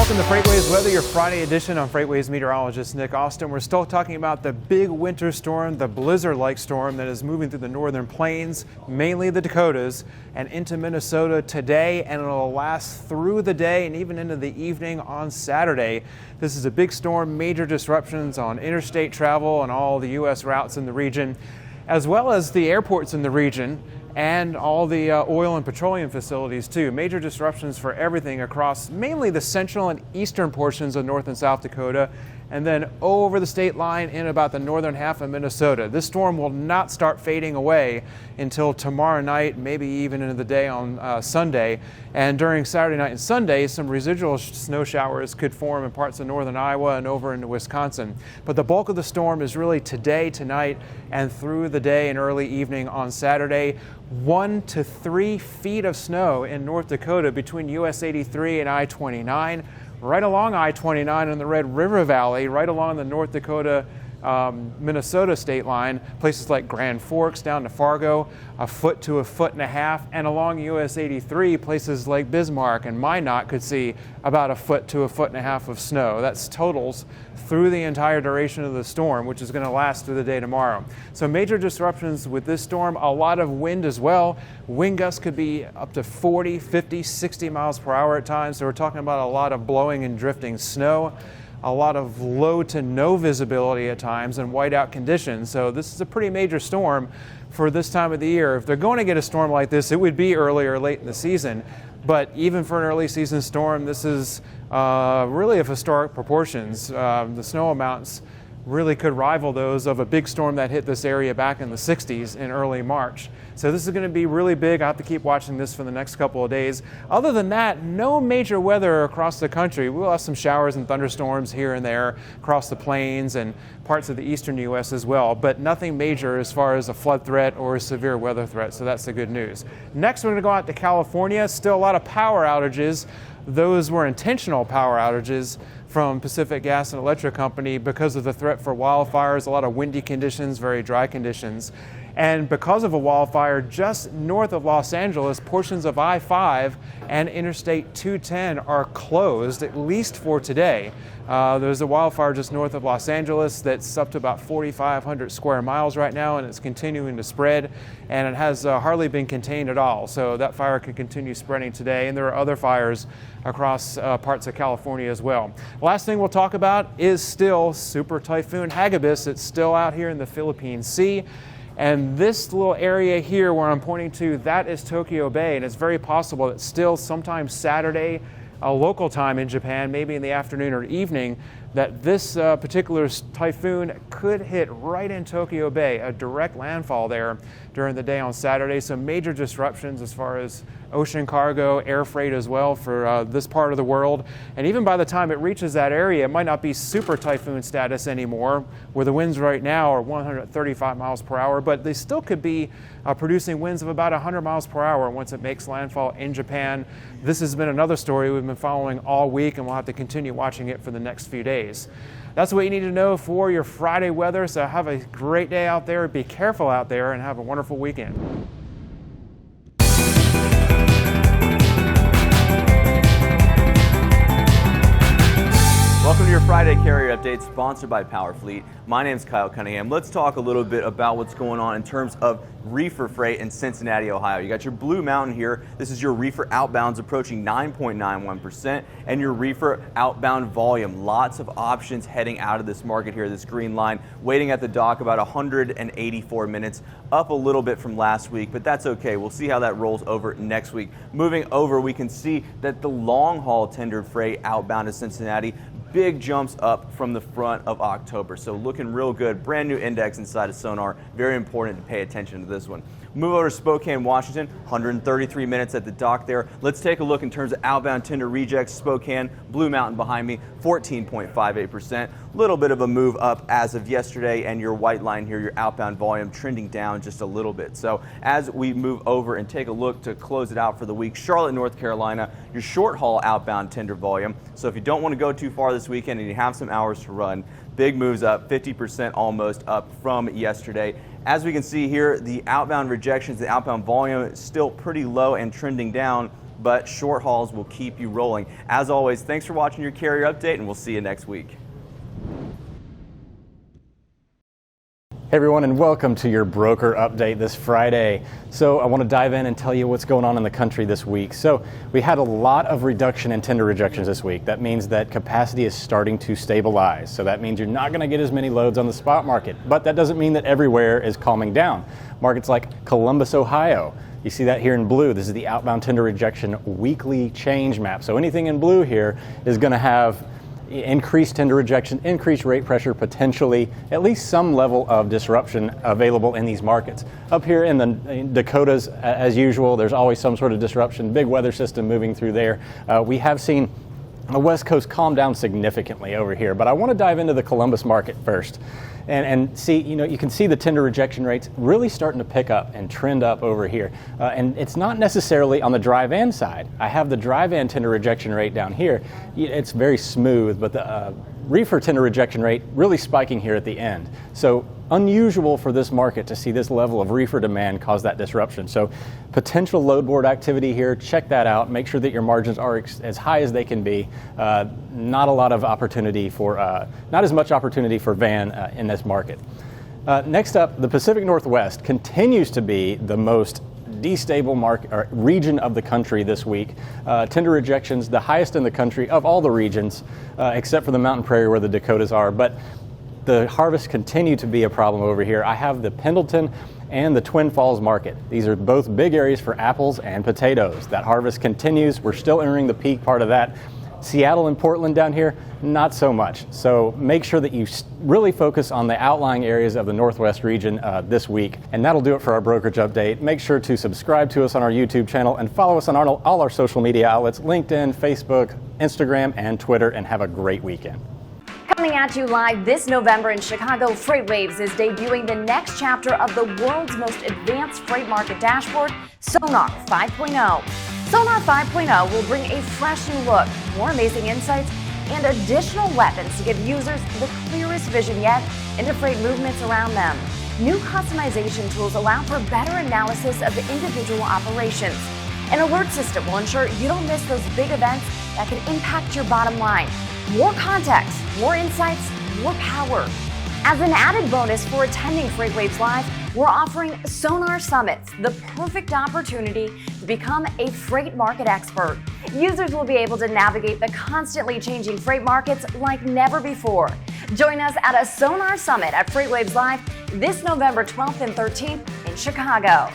Welcome to FreightWaves Weather, your Friday edition. I'm FreightWaves meteorologist Nick Austin. We're still talking about the big winter storm, the blizzard-like storm that is moving through the northern plains, mainly the Dakotas, and into Minnesota today, and it'll last through the day and even into the evening on Saturday. This is a big storm, major disruptions on interstate travel and all the U.S. routes in the region, as well as the airports in the region, and all the oil and petroleum facilities too. Major disruptions for everything across mainly the central and eastern portions of North and South Dakota, and then over the state line in about the northern half of Minnesota. This storm will not start fading away until tomorrow night, maybe even into the day on Sunday. And during Saturday night and Sunday, some residual snow showers could form in parts of northern Iowa and over into Wisconsin. But the bulk of the storm is really today, tonight, and through the day and early evening on Saturday. 1 to 3 feet of snow in North Dakota between US 83 and I-29, right along I-29 in the Red River Valley, right along the North Dakota Minnesota state line, places like Grand Forks down to Fargo, 1 foot to 1.5 feet, and along US 83, places like Bismarck and Minot could see about 1 foot to 1.5 feet of snow. That's totals through the entire duration of the storm, which is going to last through the day tomorrow. So major disruptions with this storm, a lot of wind as well. Wind gusts could be up to 40, 50, 60 miles per hour at times. So we're talking about a lot of blowing and drifting snow, a lot of low to no visibility at times, and whiteout conditions. So this is a pretty major storm for this time of the year. If they're going to get a storm like this, it would be early or late in the season. But even for an early season storm, this is really of historic proportions. The snow amounts really could rival those of a big storm that hit this area back in the 60s in early March. So this is going to be really big. I have to keep watching this for the next couple of days. Other than that, no major weather across the country. We'll have some showers and thunderstorms here and there across the plains and parts of the eastern U.S. as well, but nothing major as far as a flood threat or a severe weather threat, so that's the good news. Next, we're going to go out to California. Still a lot of power outages. Those were intentional power outages from Pacific Gas and Electric Company because of the threat for wildfires, a lot of windy conditions, very dry conditions. And because of a wildfire just north of Los Angeles, portions of I-5 and Interstate 210 are closed, at least for today. There's a wildfire just north of Los Angeles that's up to about 4,500 square miles right now, and it's continuing to spread, and it has hardly been contained at all. So that fire could continue spreading today, and there are other fires across parts of California as well. Last thing we'll talk about is still Super Typhoon Hagibis. It's still out here in the Philippine Sea. And this little area here where I'm pointing to, that is Tokyo Bay, and it's very possible that still sometime Saturday, local time in Japan, maybe in the afternoon or evening, that this particular typhoon could hit right in Tokyo Bay, a direct landfall there during the day on Saturday. So major disruptions as far as ocean cargo, air freight as well for this part of the world. And even by the time it reaches that area, it might not be super typhoon status anymore, where the winds right now are 135 miles per hour, but they still could be producing winds of about 100 miles per hour once it makes landfall in Japan. This has been another story we've been following all week, and we'll have to continue watching it for the next few days. That's what you need to know for your Friday weather. So have a great day out there, be careful out there, and have a wonderful weekend. Welcome to your Friday Carrier Update, sponsored by Powerfleet. My name is Kyle Cunningham. Let's talk a little bit about what's going on in terms of reefer freight in Cincinnati, Ohio. You got your Blue Mountain here. This is your reefer outbounds approaching 9.91%, and your reefer outbound volume. Lots of options heading out of this market here, this green line, waiting at the dock about 184 minutes, up a little bit from last week, but that's okay. We'll see how that rolls over next week. Moving over, we can see that the long haul tendered freight outbound to Cincinnati, big jumps up from the front of October. So looking real good. Brand new index inside of Sonar. Very important to pay attention to this one. Move over to Spokane, Washington. 133 minutes at the dock there. Let's take a look in terms of outbound tender rejects. Spokane, Blue Mountain behind me, 14.58%. Little bit of a move up as of yesterday, and your white line here, your outbound volume trending down just a little bit. So as we move over and take a look to close it out for the week, Charlotte, North Carolina, your short haul outbound tender volume. So if you don't want to go too far this weekend and you have some hours to run, big moves up, 50% almost up from yesterday. As we can see here, the outbound rejections, the outbound volume is still pretty low and trending down. but short hauls will keep you rolling. As always, thanks for watching your carrier update, and we'll see you next week. Hey everyone, and welcome to your broker update this Friday. So I want to dive in and tell you what's going on in the country this week. So we had a lot of reduction in tender rejections this week. That means that capacity is starting to stabilize. So that means you're not going to get as many loads on the spot market. But that doesn't mean that everywhere is calming down. Markets like Columbus, Ohio, you see that here in blue. This is the outbound tender rejection weekly change map. So anything in blue here is going to have increased tender rejection, increased rate pressure, potentially at least some level of disruption available in these markets. Up here in the Dakotas, as usual, there's always some sort of disruption, big weather system moving through there. We have seen the West Coast calm down significantly over here, but I want to dive into the Columbus market first and see, you can see the tender rejection rates really starting to pick up and trend up over here. And it's not necessarily on the dry van side. I have the dry van tender rejection rate down here. It's very smooth, but the reefer tender rejection rate really spiking here at the end. So unusual for this market to see this level of reefer demand cause that disruption. So potential load board activity here, check that out. Make sure that your margins are as high as they can be. Not a lot of opportunity for, not as much opportunity for van in this market. Next up, the Pacific Northwest continues to be the most destable market or region of the country this week. Tender rejections, the highest in the country of all the regions, except for the Mountain Prairie where the Dakotas are. But the harvests continue to be a problem over here. I have the Pendleton and the Twin Falls market. These are both big areas for apples and potatoes. That harvest continues. We're still entering the peak part of that. Seattle and Portland down here, not so much. So make sure that you really focus on the outlying areas of the Northwest region this week. And that'll do it for our brokerage update. Make sure to subscribe to us on our YouTube channel and follow us on all our social media outlets, LinkedIn, Facebook, Instagram, and Twitter, and have a great weekend. Coming at you live this November in Chicago, FreightWaves is debuting the next chapter of the world's most advanced freight market dashboard, Sonar 5.0. Sonar 5.0 will bring a fresh new look, more amazing insights, and additional weapons to give users the clearest vision yet into freight movements around them. New customization tools allow for better analysis of the individual operations. An alert system will ensure you don't miss those big events that can impact your bottom line. More context, more insights, more power. As an added bonus for attending FreightWaves Live, we're offering Sonar Summits, the perfect opportunity to become a freight market expert. Users will be able to navigate the constantly changing freight markets like never before. Join us at a Sonar Summit at FreightWaves Live this November 12th and 13th in Chicago.